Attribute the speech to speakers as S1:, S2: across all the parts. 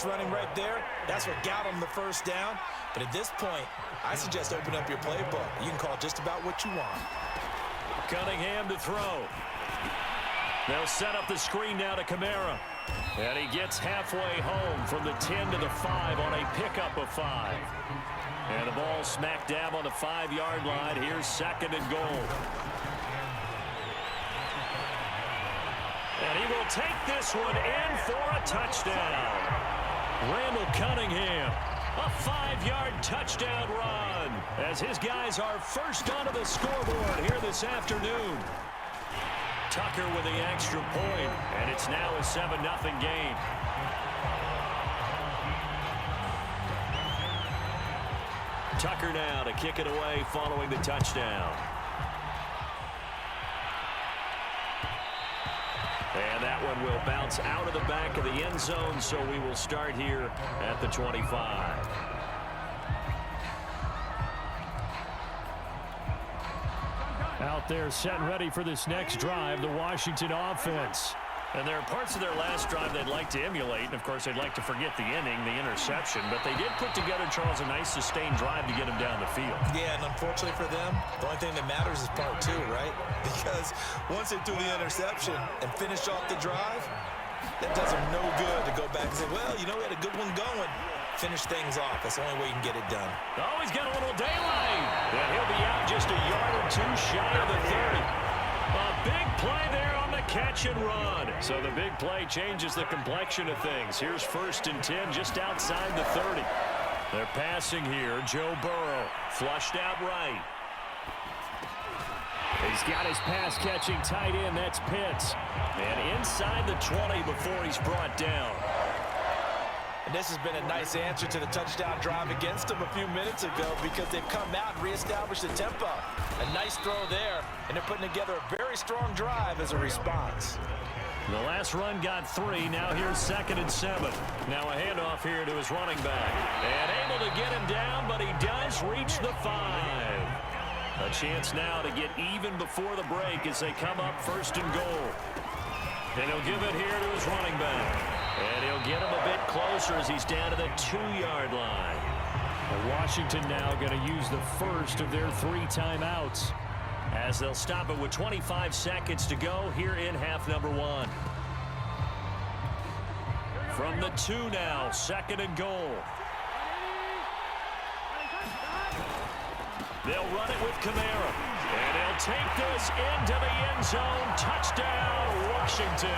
S1: pass running right there. That's what got them the first down. But at this point, I suggest open up your playbook. You can call just about what you want.
S2: Cunningham to throw. They'll set up the screen now to Kamara. And he gets halfway home from the 10 to the 5 on a pickup of 5. And the ball smack dab on the 5-yard line. Here's 2nd and goal. And he will take this one in for a touchdown. Randall Cunningham, a 5-yard touchdown run as his guys are first onto the scoreboard here this afternoon. Tucker with the extra point, and it's now a 7-0 game. Tucker now to kick it away following the touchdown. And that one will bounce out of the back of the end zone, so we will start here at the 25. Out there set and ready for this next drive, the Washington offense. And there are parts of their last drive they'd like to emulate. And, of course, they'd like to forget the inning, the interception. But they did put together, Charles, a nice sustained drive to get them down the field. Yeah, and unfortunately for them, the only thing that matters is part 2, right? Because once they threw the interception and finished off the drive, that does them no good to go back and say, well, you know, we had a good one going. Finish things off. That's the only way you can get it done. Oh, he's got a little daylight. And he'll be out just a yard or 2 shy of the 30. A big play there on the catch and run. So the big play changes the complexion of things. Here's 1st and 10 just outside the 30. They're passing here. Joe Burrow flushed out right. He's got his pass-catching tight end. That's Pitts. And inside the 20 before he's brought down. And this has been a nice answer to the touchdown drive against them a few minutes ago because they've come out and reestablished the tempo. A nice throw there, and they're putting together a very strong drive as a response. The last run got 3. Now here's 2nd and 7. Now a handoff here to his running back. And able to get him down, but he does reach the 5. A chance now to get even before the break as they come up 1st and goal. And he'll give it here to his running back. And he'll get him a bit closer as he's down to the 2-yard line. And Washington now going to use the first of their 3 timeouts as they'll stop it with 25 seconds to go here in half number 1. From the 2 now, 2nd and goal. They'll run it with Kamara. And he'll take this into the end zone. Touchdown, Washington.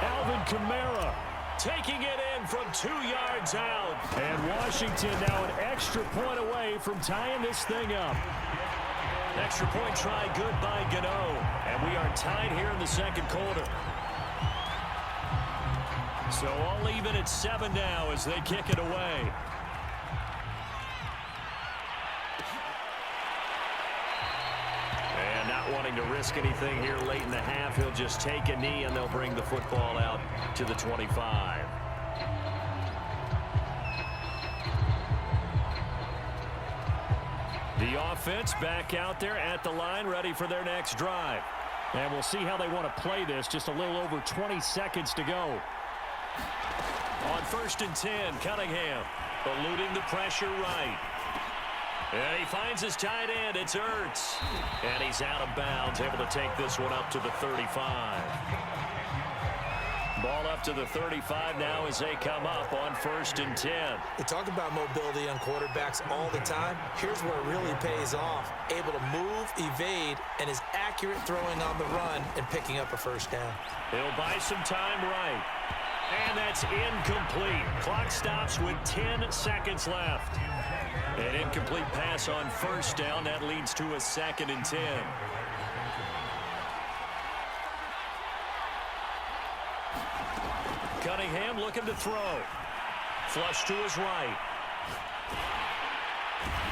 S2: Alvin Kamara taking it in from 2 yards out. And Washington now an extra point away from tying this thing up. Extra point try good by Gano. And we are tied here in the 2nd quarter. So all even at 7 now as they kick it away. And not wanting to risk anything here late in the half, he'll just take a knee and they'll bring the football out to the 25. The offense back out there at the line, ready for their next drive. And we'll see how they want to play this. Just a little over 20 seconds to go. On 1st and 10, Cunningham eluding the pressure right. And he finds his tight end. It's Ertz. And he's out of bounds, able to take this one up to the 35. Ball up to the 35 now as they come up on 1st and 10.
S1: We talk about mobility on quarterbacks all the time. Here's where it really pays off. Able to move, evade, and is accurate throwing on the run and picking up a first down.
S2: He'll buy some time right. And that's incomplete. Clock stops with 10 seconds left. An incomplete pass on 1st down. That leads to a 2nd and 10. Cunningham looking to throw. Flush to his right.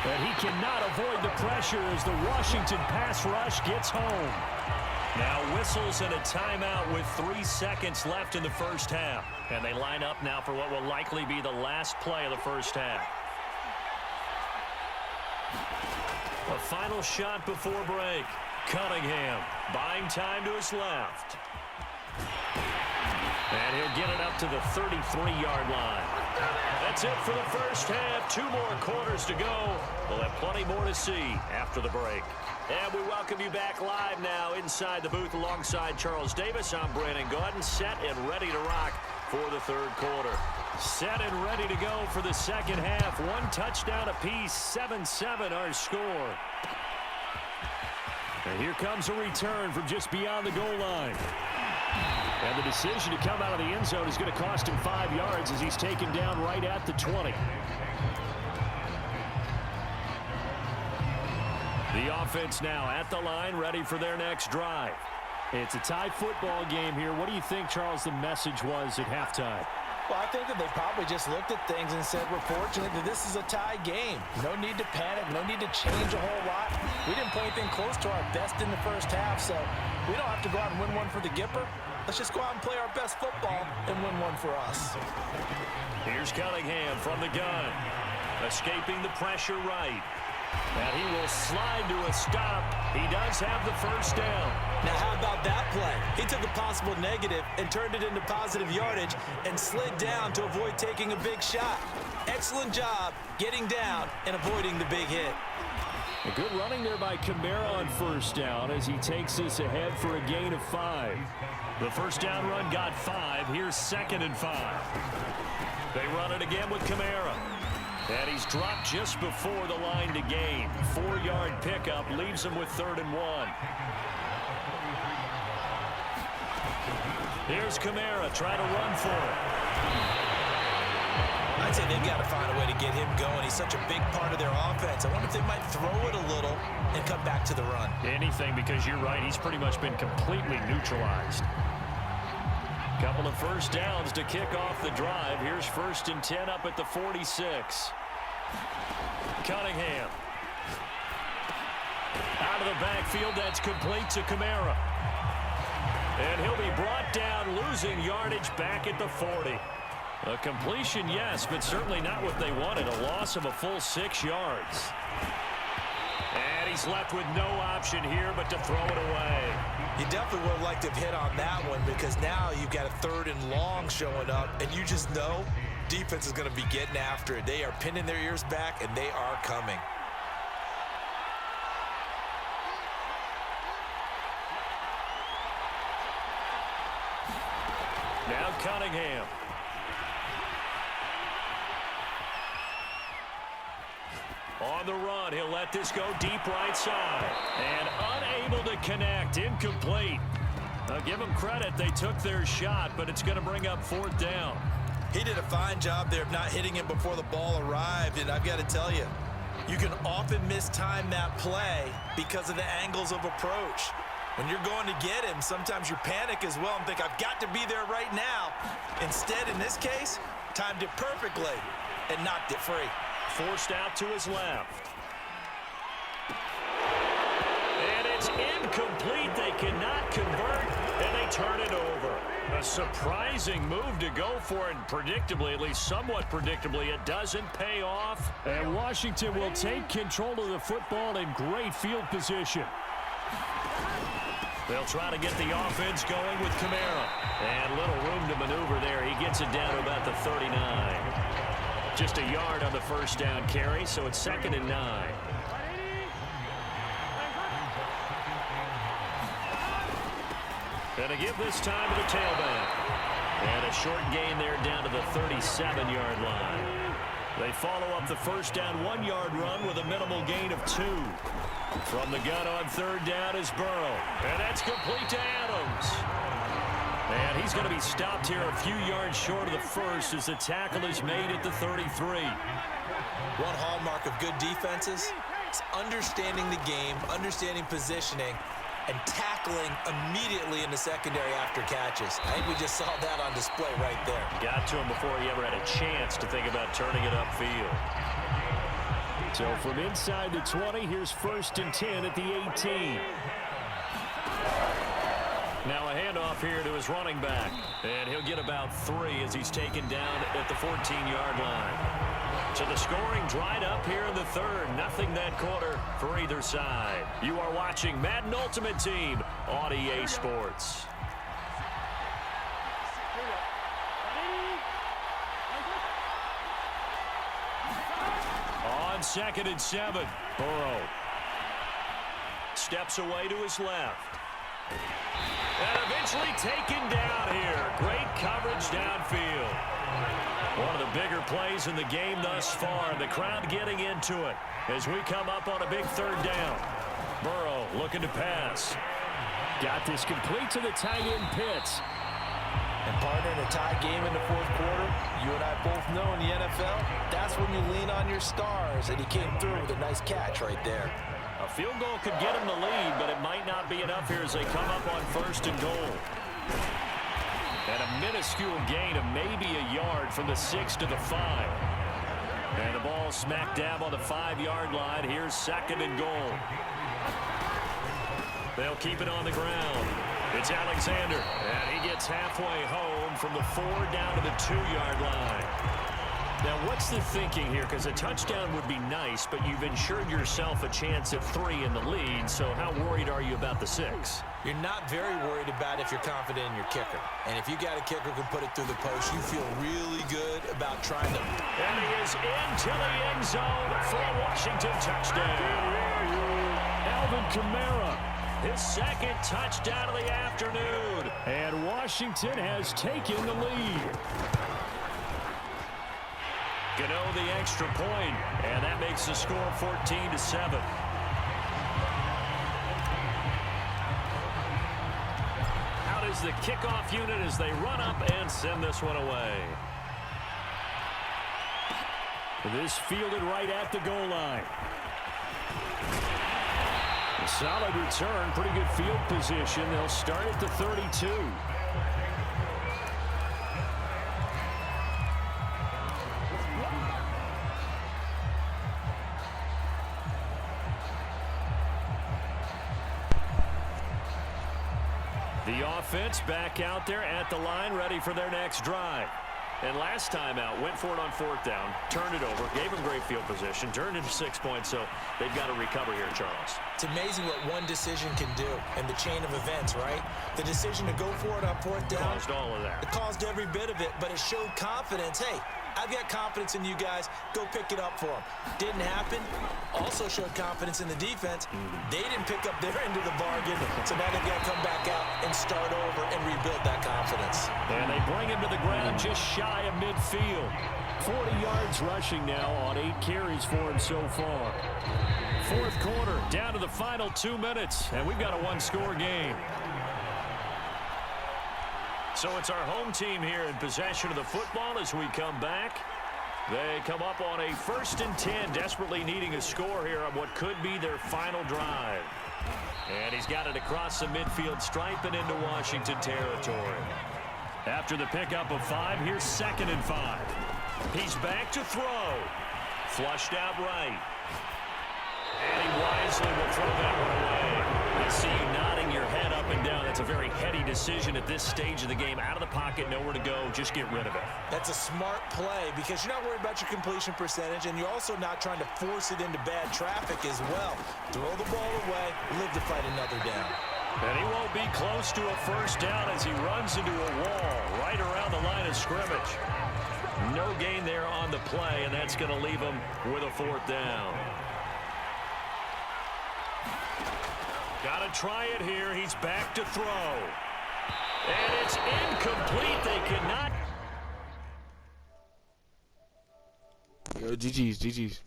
S2: But he cannot avoid the pressure as the Washington pass rush gets home. Now whistles and a timeout with 3 seconds left in the first half. And they line up now for what will likely be the last play of the first half. A final shot before break. Cunningham buying time to his left. And he'll get it up to the 33-yard line. That's it for the first half. 2 more quarters to go. We'll have plenty more to see after the break. And we welcome you back live now inside the booth alongside Charles Davis. I'm Brandon Gaudin, set and ready to rock for the third quarter. Set and ready to go for the second half. 1 touchdown apiece, 7-7 our score. And here comes a return from just beyond the goal line. And the decision to come out of the end zone is going to cost him 5 yards as he's taken down right at the 20. The offense now at the line, ready for their next drive. It's a tie football game here. What do you think, Charles, the message was at halftime?
S1: Well, I think that they probably just looked at things and said, we're fortunate that this is a tie game. No need to panic, no need to change a whole lot. We didn't play anything close to our best in the first half, so we don't have to go out and win one for the Gipper. Let's just go out and play our best football and win one for us.
S2: Here's Cunningham from the gun. Escaping the pressure right. And he will slide to a stop. He does have the first down.
S1: Now, how about that play? He took a possible negative and turned it into positive yardage and slid down to avoid taking a big shot. Excellent job getting down and avoiding the big hit.
S2: A good running there by Kamara on first down as he takes this ahead for a gain of 5. The first down run got 5. Here's 2nd and 5. They run it again with Kamara. And he's dropped just before the line to gain. 4-yard pickup leaves him with 3rd and 1. Here's Kamara trying to run for it.
S1: I'd say they've got to find a way to get him going. He's such a big part of their offense. I wonder if they might throw it a little and come back to the run.
S2: Anything, because you're right. He's pretty much been completely neutralized. Couple of first downs to kick off the drive. Here's 1st and 10 up at the 46. Cunningham. Out of the backfield, that's complete to Kamara. And he'll be brought down, losing yardage back at the 40. A completion, yes, but certainly not what they wanted. A loss of a full 6 yards. And he's left with no option here but to throw it away.
S1: You definitely would have liked to have hit on that one because now you've got a 3rd and long showing up, and you just know defense is going to be getting after it. They are pinning their ears back, and they are coming.
S2: Now Cunningham. On the run, he'll let this go deep right side. And unable to connect, incomplete. I'll give them credit, they took their shot, but it's going to bring up 4th down.
S1: He did a fine job there of not hitting him before the ball arrived, and I've got to tell you, you can often mistime that play because of the angles of approach. When you're going to get him, sometimes you panic as well and think, I've got to be there right now. Instead, in this case, timed it perfectly and knocked it free.
S2: Forced out to his left. And it's incomplete. They cannot convert, and they turn it over. A surprising move to go for it, and predictably, at least somewhat predictably, it doesn't pay off. And Washington will take control of the football in great field position. They'll try to get the offense going with Kamara. And little room to maneuver there. He gets it down to about the 39. Just a yard on the first down carry, so it's 2nd and 9. And a give this time to the tailback. And a short gain there down to the 37-yard line. They follow up the first down 1-yard run with a minimal gain of 2. From the gun on 3rd down is Burrow. And that's complete to Adams. And he's going to be stopped here a few yards short of the first as the tackle is made at the 33.
S1: One hallmark of good defenses is understanding the game, understanding positioning, and tackling immediately in the secondary after catches. I think we just saw that on display right there.
S2: Got to him before he ever had a chance to think about turning it upfield. So from inside the 20, here's 1st and 10 at the 18. Now a handoff here to his running back. And he'll get about 3 as he's taken down at the 14-yard line. So the scoring dried up here in the 3rd. Nothing that quarter for either side. You are watching Madden Ultimate Team on EA Sports. on 2nd and 7. Burrow steps away to his left. And eventually taken down here. Great coverage downfield. One of the bigger plays in the game thus far. The crowd getting into it as we come up on a big 3rd down. Burrow looking to pass. Got this complete to the tight end Pitts.
S1: And partner, in a tie game in the 4th quarter, you and I both know in the NFL, that's when you lean on your stars. And he came through with a nice catch right there.
S2: A field goal could get him the lead, but it might not be enough here as they come up on 1st and goal. And a minuscule gain of maybe a yard from the 6 to the 5. And the ball smack dab on the 5-yard line. Here's 2nd and goal. They'll keep it on the ground. It's Alexander, and he gets halfway home from the 4 down to the 2-yard line. Now, what's the thinking here? Because a touchdown would be nice, but you've ensured yourself a chance at 3 in the lead, so how worried are you about the 6?
S1: You're not very worried about if you're confident in your kicker. And if you got a kicker who can put it through the post, you feel really good about trying to...
S2: And he is into the end zone for a Washington touchdown. Alvin Kamara, his 2nd touchdown of the afternoon. And Washington has taken the lead. Gano the extra point, and that makes the score 14-7. Out is the kickoff unit as they run up and send this one away. This fielded right at the goal line. A solid return, pretty good field position. They'll start at the 32. The offense back out there at the line, ready for their next drive. And last time out, went for it on 4th down, turned it over, gave them great field position, turned into 6 points, so they've got to recover here, Charles.
S1: It's amazing what one decision can do in the chain of events, right? The decision to go for it on 4th down.
S2: Caused all of that.
S1: It caused every bit of it, but it showed confidence. Hey, I've got confidence in you guys. Go pick it up for them. Didn't happen. Also showed confidence in the defense. They didn't pick up their end of the bargain, so now they've got to come back out and start over and rebuild that confidence.
S2: And they bring him to the ground just shy of midfield. 40 yards rushing now on 8 carries for him so far. 4th quarter, down to the final 2 minutes, and we've got a 1-score game. So it's our home team here in possession of the football as we come back. They come up on a 1st and 10, desperately needing a score here on what could be their final drive. And he's got it across the midfield stripe and into Washington territory. After the pickup of 5, here's 2nd and 5. He's back to throw. Flushed out right. And he wisely will throw that one away. I see you nodding your head up and down. That's a very heady decision at this stage of the game. Out of the pocket, nowhere to go. Just get rid of it.
S1: That's a smart play because you're not worried about your completion percentage, and you're also not trying to force it into bad traffic as well. Throw the ball away, live to fight another down.
S2: And he won't be close to a 1st down as he runs into a wall right around the line of scrimmage. No gain there on the play, and that's going to leave him with a 4th down. Got to try it here. He's back to throw. And it's incomplete. They cannot.
S3: Yo, GG's.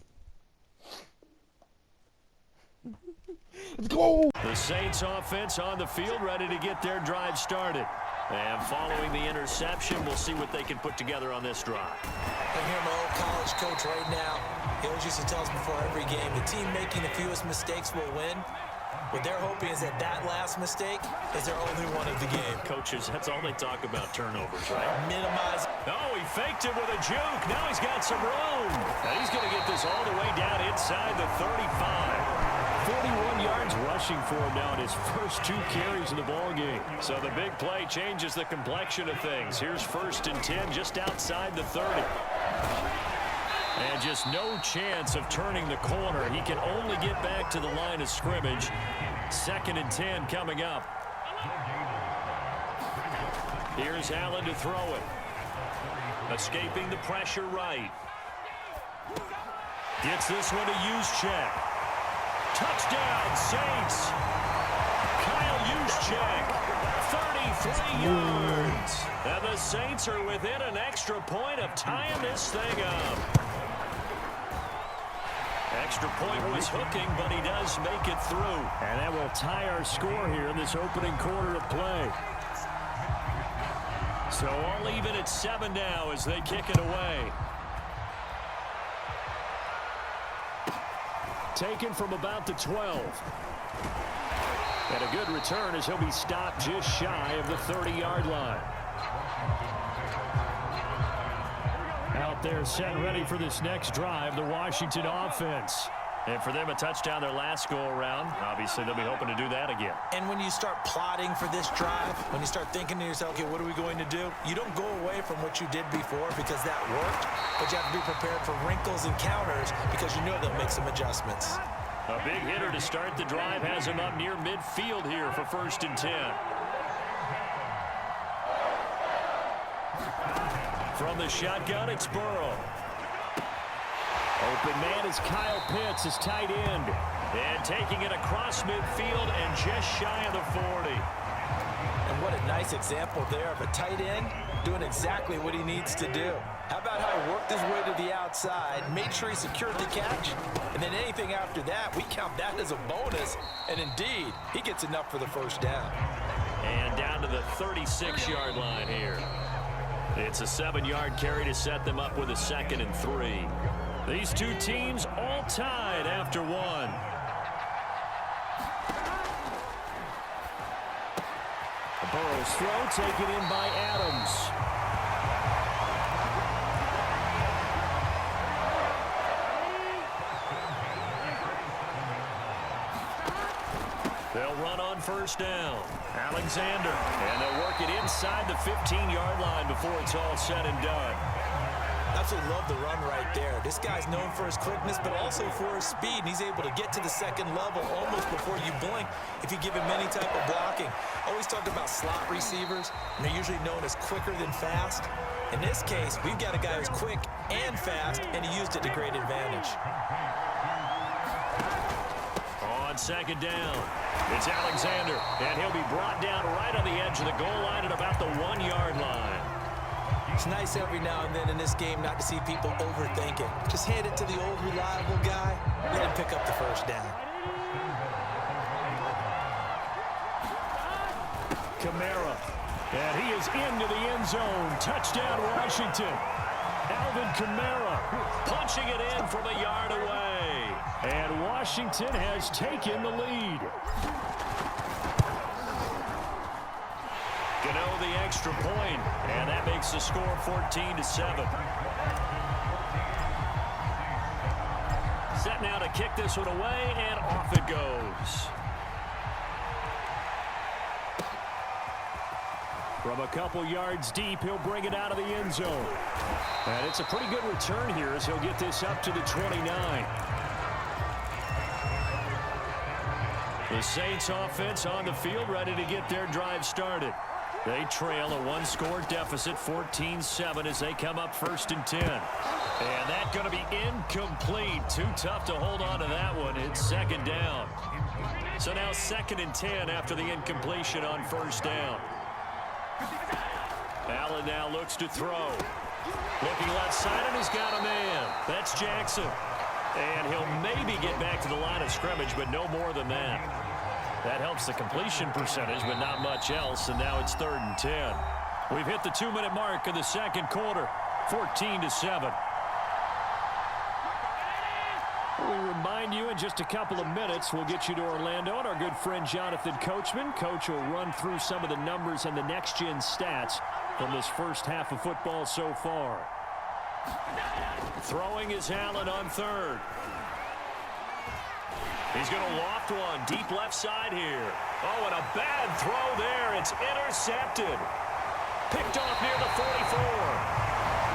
S3: Let's go!
S2: The Saints offense on the field, ready to get their drive started. And following the interception, we'll see what they can put together on this drive.
S1: I hear my old college coach right now. He always used to tell us before every game, the team making the fewest mistakes will win. What they're hoping is that last mistake is their only one of the game.
S2: Coaches, that's all they talk about, turnovers, right?
S1: Minimize.
S2: Oh, he faked it with a juke. Now he's got some room. And he's going to get this all the way down inside the 35. 41 yards rushing for him now in his first 2 carries in the ball game. So the big play changes the complexion of things. Here's 1st and 10 just outside the 30. And just no chance of turning the corner. He can only get back to the line of scrimmage. 2nd and 10 coming up. Here's Allen to throw it. Escaping the pressure right. Gets this one to Juszczyk. Touchdown, Saints. Kyle Juszczyk, 33 yards. And the Saints are within an extra point of tying this thing up. Extra point was hooking, but he does make it through. And that will tie our score here in this opening quarter of play. So all even at 7 now as they kick it away. Taken from about the 12. And a good return as he'll be stopped just shy of the 30-yard line. Out there set and ready for this next drive, the Washington offense. And for them, a touchdown their last go-around. Obviously, they'll be hoping to do that again.
S1: And when you start plotting for this drive, when you start thinking to yourself, okay, what are we going to do? You don't go away from what you did before because that worked, but you have to be prepared for wrinkles and counters because you know they'll make some adjustments.
S2: A big hitter to start the drive has him up near midfield here for 1st and 10. From the shotgun, it's Burrow. Open man is Kyle Pitts, his tight end. And taking it across midfield and just shy of the 40.
S1: And what a nice example there of a tight end doing exactly what he needs to do. How about how he worked his way to the outside, made sure he secured the catch, and then anything after that, we count that as a bonus. And indeed, he gets enough for the 1st down.
S2: And down to the 36-yard line here. It's a 7-yard carry to set them up with a 2nd and 3. These two teams all tied after 1. Burrow's throw taken in by Adams. They'll run on 1st down. Alexander. And they'll work it inside the 15-yard line before it's all said and done.
S1: Absolutely love the run right there. This guy's known for his quickness, but also for his speed. And he's able to get to the 2nd level almost before you blink if you give him any type of blocking. Always talk about slot receivers, and they're usually known as quicker than fast. In this case, we've got a guy who's quick and fast, and he used it to great advantage.
S2: On 2nd down, it's Alexander, and he'll be brought down right on the edge of the goal line at about the 1-yard line.
S1: It's nice every now and then in this game not to see people overthink it. Just hand it to the old reliable guy, let him pick up the 1st down.
S2: Kamara, and he is into the end zone. Touchdown, Washington. Alvin Kamara punching it in from a yard away. And Washington has taken the lead. Gano the extra point, and that makes the score 14-7. Set now to kick this one away, and off it goes. From a couple yards deep, he'll bring it out of the end zone. And it's a pretty good return here as he'll get this up to the 29. The Saints offense on the field ready to get their drive started. They trail a 1-score deficit, 14-7, as they come up 1st and 10. And that's going to be incomplete. Too tough to hold on to that one. It's 2nd down. So now 2nd and 10 after the incompletion on 1st down. Allen now looks to throw. Looking left side, and he's got a man. That's Jackson. And he'll maybe get back to the line of scrimmage, but no more than that. That helps the completion percentage, but not much else, and now it's 3rd and 10. We've hit the 2-minute mark of the 2nd quarter, 14-7. We remind you in just a couple of minutes, we'll get you to Orlando and our good friend Jonathan Coachman. Coach will run through some of the numbers and the next-gen stats from this first half of football so far. Throwing is Allen on 3rd. He's going to loft one deep left side here. Oh, and a bad throw there. It's intercepted. Picked off near the 44.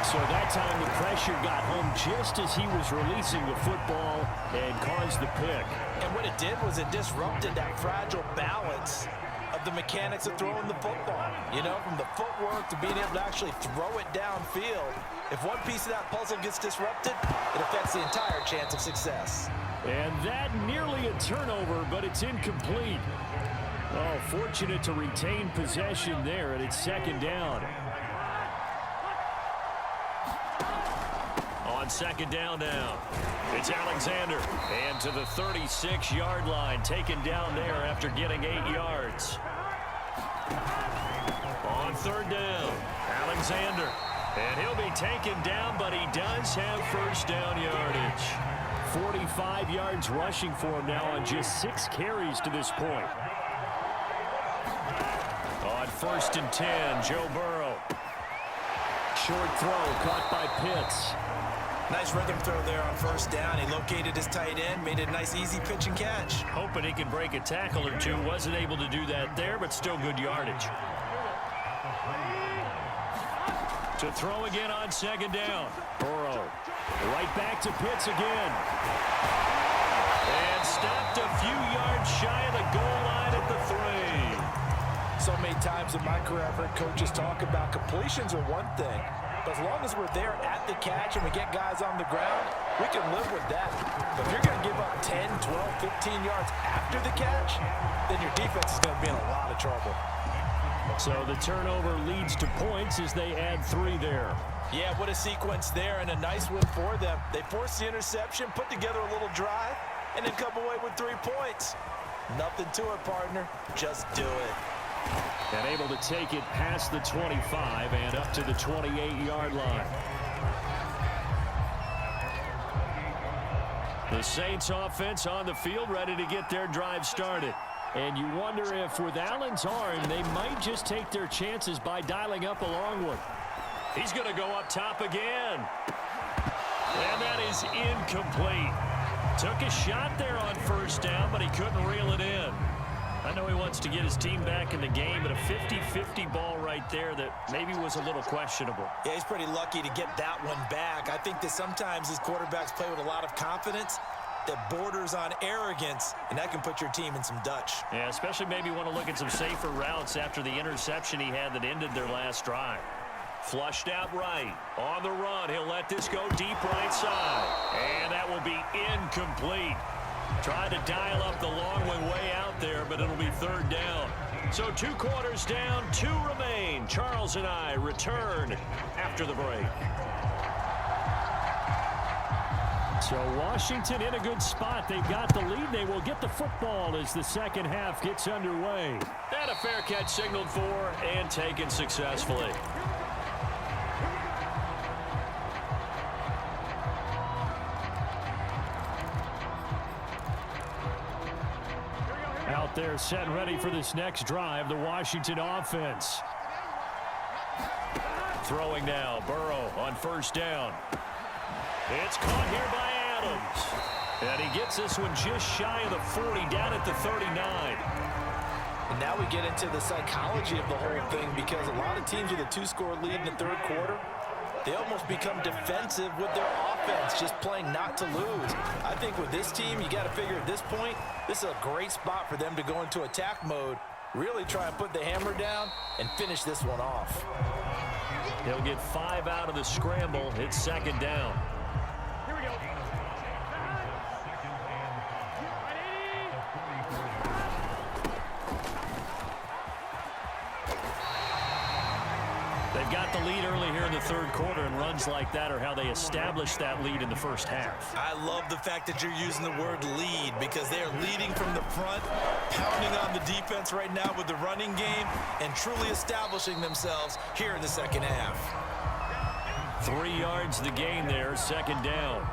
S2: So that time the pressure got home just as he was releasing the football and caused the pick.
S1: And what it did was it disrupted that fragile balance of the mechanics of throwing the football. You know, from the footwork to being able to actually throw it downfield. If one piece of that puzzle gets disrupted, it affects the entire chance of success.
S2: And that nearly a turnover, but it's incomplete. Oh, fortunate to retain possession there, and it's second down. On second down now, it's Alexander. And to the 36-yard line, taken down there after getting 8 yards. On third down, Alexander. And he'll be taken down, but he does have first down yardage. 45 yards rushing for him now on just 6 carries to this point. On first and 10, Joe Burrow. Short throw caught by Pitts.
S1: Nice rhythm throw there on first down. He located his tight end, made it a nice easy pitch and catch.
S2: Hoping he can break a tackle or two. Wasn't able to do that there, but still good yardage. To throw again on second down. Burrow right back to Pitts again. And stopped a few yards shy of the goal line at the 3.
S1: So many times in my career, I've heard coaches talk about completions are one thing. But as long as we're there at the catch and we get guys on the ground, we can live with that. But if you're going to give up 10, 12, 15 yards after the catch, then your defense is going to be in a lot of trouble.
S2: So the turnover leads to points as they add 3 there.
S1: Yeah, what a sequence there, and a nice win for them. They forced the interception, put together a little drive, and then come away with 3 points. Nothing to it, partner. Just do it.
S2: And able to take it past the 25 and up to the 28-yard line. The Saints offense on the field, ready to get their drive started. And you wonder if with Allen's arm, they might just take their chances by dialing up a long one. He's going to go up top again. And that is incomplete. Took a shot there on first down, but he couldn't reel it in. I know he wants to get his team back in the game, but a 50-50 ball right there that maybe was a little questionable.
S1: Yeah, he's pretty lucky to get that one back. I think that sometimes these quarterbacks play with a lot of confidence that borders on arrogance, and that can put your team in some Dutch.
S2: Yeah, especially maybe want to look at some safer routes after the interception he had that ended their last drive. Flushed out right. On the run, he'll let this go deep right side. And that will be incomplete. Tried to dial up the long one way out there, but it'll be third down. So 2 quarters down, 2 remain. Charles and I return after the break. So Washington in a good spot. They've got the lead. They will get the football as the second half gets underway. And a fair catch signaled for and taken successfully. Out there set ready for this next drive, the Washington offense. Throwing now, Burrow on first down. It's caught here by Adams. And he gets this one just shy of the 40, down at the 39.
S1: And now we get into the psychology of the whole thing, because a lot of teams with a 2-score lead in the third quarter, they almost become defensive with their offense, just playing not to lose. I think with this team, you got to figure at this point, this is a great spot for them to go into attack mode, really try and put the hammer down and finish this one off.
S2: They'll get 5 out of the scramble. It's second down. They've got the lead early here in the third quarter, and runs like that are how they establish that lead in the first half.
S1: I love the fact that you're using the word lead, because they are leading from the front, pounding on the defense right now with the running game, and truly establishing themselves here in the second half.
S2: 3 yards the gain there, second down.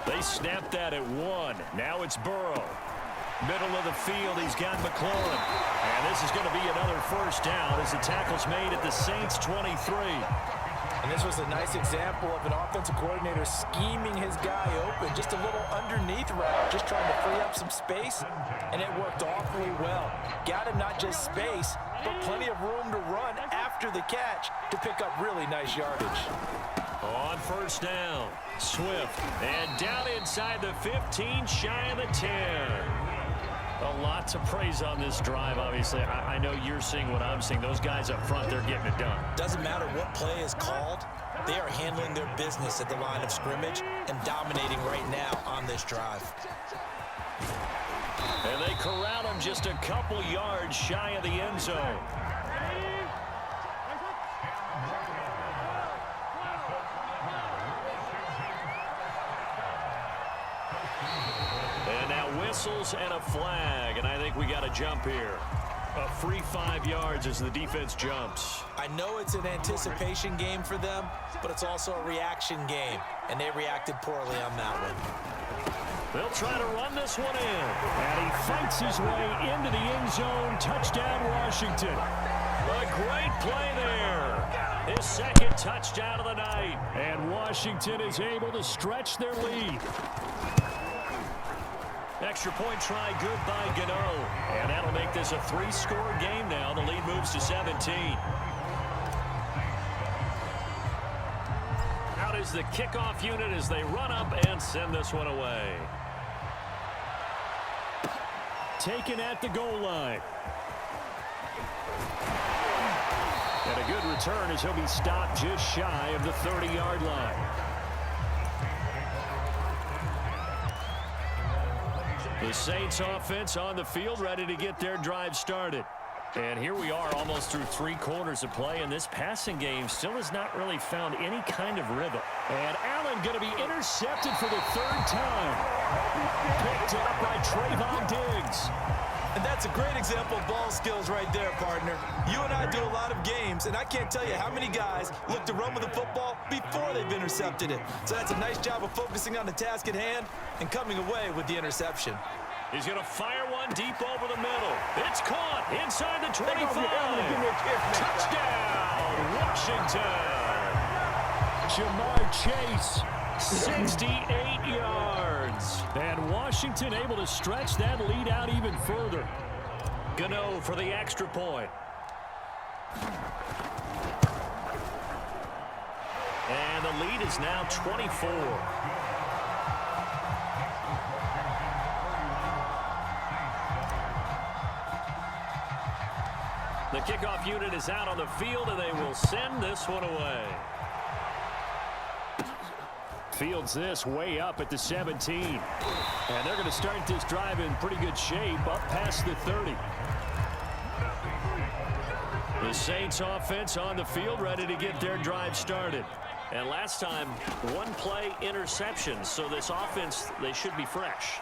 S2: They snapped that at 1. Now it's Burrow. Middle of the field, he's got McLaurin. And this is going to be another first down as the tackle's made at the Saints' 23.
S1: And this was a nice example of an offensive coordinator scheming his guy open. Just a little underneath route, just trying to free up some space, and it worked awfully well. Got him not just space, but plenty of room to run after the catch to pick up really nice yardage.
S2: On first down, Swift, and down inside the 15, shy of the 10. A lot to praise on this drive, obviously. I know you're seeing what I'm seeing. Those guys up front, they're getting it done.
S1: Doesn't matter what play is called. They are handling their business at the line of scrimmage and dominating right now on this drive.
S2: And they corral him just a couple yards shy of the end zone. And now whistles and a flag, and I think we got a jump here. A free 5 yards as the defense jumps.
S1: I know it's an anticipation game for them, but it's also a reaction game, and they reacted poorly on that one.
S2: They'll try to run this one in. And he fights his way into the end zone. Touchdown, Washington. A great play there. His second touchdown of the night. And Washington is able to stretch their lead. Extra point try good by Gano. And that'll make this a 3-score game now. The lead moves to 17. Out is the kickoff unit as they run up and send this one away. Taken at the goal line. And a good return as he'll be stopped just shy of the 30-yard line. The Saints offense on the field ready to get their drive started. And here we are almost through 3 quarters of play, and this passing game still has not really found any kind of rhythm. And Allen going to be intercepted for the 3rd time. Picked up by Trayvon Diggs.
S1: And that's a great example of ball skills right there, partner. You and I do a lot of games, and I can't tell you how many guys look to run with the football before they've intercepted it. So that's a nice job of focusing on the task at hand and coming away with the interception.
S2: He's going to fire one deep over the middle. It's caught inside the 25. Touchdown, Washington. Jamar Chase, 68 yards. And Washington able to stretch that lead out even further. Gano for the extra point. And the lead is now 24. The kickoff unit is out on the field, and they will send this one away. Fields this way up at the 17. And they're going to start this drive in pretty good shape up past the 30. The Saints offense on the field ready to get their drive started. And last time, 1-play interception. So this offense, they should be fresh.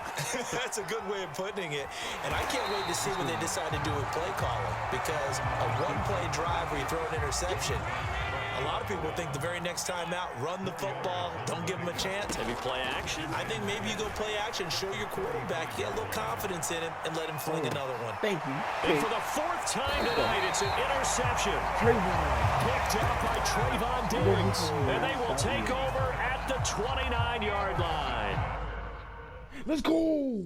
S1: That's a good way of putting it. And I can't wait to see what they decide to do with play calling. Because a 1-play drive where you throw an interception, a lot of people think the very next time out, run the football, don't give them a chance.
S2: Maybe play action?
S1: I think maybe you go play action, show your quarterback, get a little confidence in him, and let him fling another one.
S3: Thank you.
S2: And for the 4th time tonight, it's an interception. Picked up by Trayvon Diggs. And they will take over at the 29-yard line.
S3: Let's go.